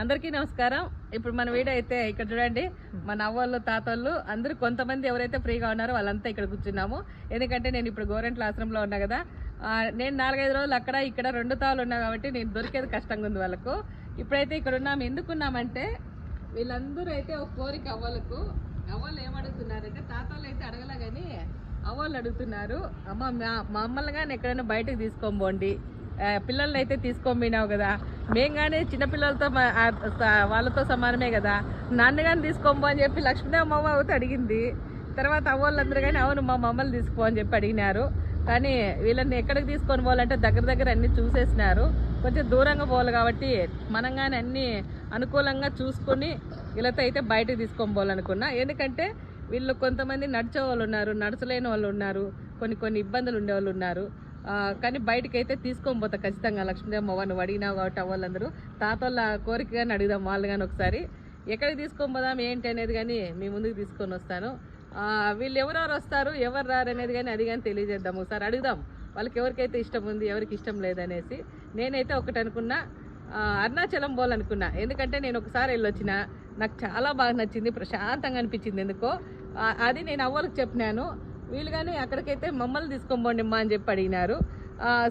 అందరికీ నమస్కారం. ఇప్పుడు మన వీడియో అయితే ఇక్కడ చూడండి, మన అవ్వళ్ళు తాతళ్ళు అందరూ కొంతమంది ఎవరైతే ఫ్రీగా ఉన్నారో వాళ్ళంతా ఇక్కడ కూర్చున్నాము. ఎందుకంటే నేను ఇప్పుడు గవర్నమెంట్ ఆశ్రమంలో ఉన్నా కదా, నేను 4-5 రోజులు అక్కడ ఇక్కడ 2 తాళ్ళు ఉన్నా కాబట్టి నేను దొరికేది కష్టంగా ఉంది వాళ్ళకు. ఇప్పుడైతే ఇక్కడ ఉన్నాము. ఎందుకున్నామంటే వీళ్ళందరూ అయితే ఒక కోరిక అవ్వలకు. అవ్వలు ఏమడుగుతున్నారంటే తాతళ్ళు అయితే అడగలే కానీ అవ్వళ్ళు అడుగుతున్నారు, అమ్మ మా అమ్మల్ని కానీ ఎక్కడైనా బయటకు తీసుకొని పోండి, పిల్లల్ని అయితే తీసుకొని పోయినావు కదా, మేము కానీ చిన్నపిల్లలతో వాళ్ళతో సమానమే కదా, నన్ను కానీ తీసుకోబో అని చెప్పి లక్ష్మీ అమ్మ అయితే అడిగింది. తర్వాత అవ్వాళ్ళందరూ కానీ అవును మా మమ్మల్ని తీసుకో అని చెప్పి అడిగినారు. కానీ వీళ్ళని ఎక్కడికి తీసుకొని పోవాలంటే దగ్గర అన్నీ చూసేసినారు. కొంచెం దూరంగా పోవాలి కాబట్టి మనం కానీ అన్నీ అనుకూలంగా చూసుకొని వీళ్ళతో అయితే బయటకు తీసుకొని పోవాలనుకున్నా. ఎందుకంటే వీళ్ళు కొంతమంది నడిచే వాళ్ళు ఉన్నారు, నడచలేని వాళ్ళు ఉన్నారు, కొన్ని ఇబ్బందులు ఉండేవాళ్ళు ఉన్నారు. కానీ బయటకు అయితే తీసుకొని పోతా ఖచ్చితంగా. లక్ష్మీదేవి నువ్వు అడిగినావు కాబట్టి అవ్వాలందరూ తాతోళ్ళ కోరిక కానీ అడుగుదాం వాళ్ళు కానీ ఒకసారి. ఎక్కడికి తీసుకొని పోదాం ఏంటి అనేది కానీ మీ ముందుకు తీసుకొని వస్తాను. వీళ్ళు ఎవరెవరు వస్తారు ఎవరు రారు అనేది కానీ అది కానీ తెలియజేద్దాం. ఒకసారి అడుగుదాం వాళ్ళకి ఎవరికైతే ఇష్టం ఉంది ఎవరికి ఇష్టం లేదనేసి. నేనైతే ఒకటి అనుకున్నా, అరుణాచలం పోవాలనుకున్నా. ఎందుకంటే నేను ఒకసారి వెళ్ళొచ్చిన, నాకు చాలా బాగా నచ్చింది, ప్రశాంతంగా అనిపించింది ఎందుకో. అది నేను అవ్వలకు చెప్పినాను. వీళ్ళు కానీ అక్కడికైతే మమ్మల్ని తీసుకొని పోండి అమ్మా అని చెప్పి అడిగినారు.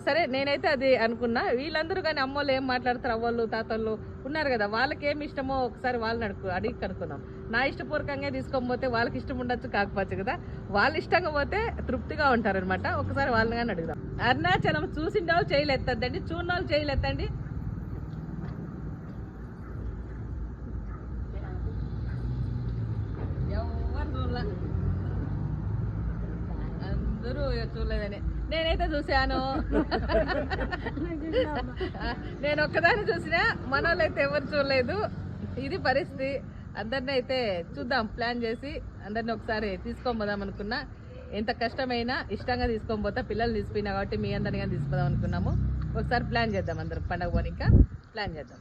సరే నేనైతే అది అనుకున్నా. వీళ్ళందరూ కానీ అమ్మోళ్ళు ఏం మాట్లాడతారు, అవ్వళ్ళు తాతళ్ళు ఉన్నారు కదా, వాళ్ళకి ఏమి ఇష్టమో ఒకసారి వాళ్ళని అడిగి కనుక్కున్నాం. నా ఇష్టపూర్వకంగా తీసుకొని పోతే వాళ్ళకి ఇష్టం ఉండొచ్చు కాకపోవచ్చు కదా, వాళ్ళు ఇష్టంగా పోతే తృప్తిగా ఉంటారనమాట. ఒకసారి వాళ్ళని కానీ అడుగుదాం. అరుణాచలం చూసిన వాళ్ళు చేయలేదండి, చూసిన వాళ్ళు చేయలేదండి. ఎవరు చూడలే, అందరూ చూడలేదని. నేనైతే చూశాను, నేను ఒక్కదాన్ని చూసినా, మన వాళ్ళు అయితే ఎవరు చూడలేదు. ఇది పరిస్థితి. అందరినీ అయితే చూద్దాం, ప్లాన్ చేసి అందరిని ఒకసారి తీసుకొని పోదాం అనుకున్నా. ఎంత కష్టమైనా ఇష్టంగా తీసుకొని పోతా, పిల్లలు తీసుకున్నా కాబట్టి మీ అందరినీ కానీ తీసుకుపోదాం అనుకున్నాము. ఒకసారి ప్లాన్ చేద్దాం, అందరం పండగ పోనీ ఇంకా ప్లాన్ చేద్దాం.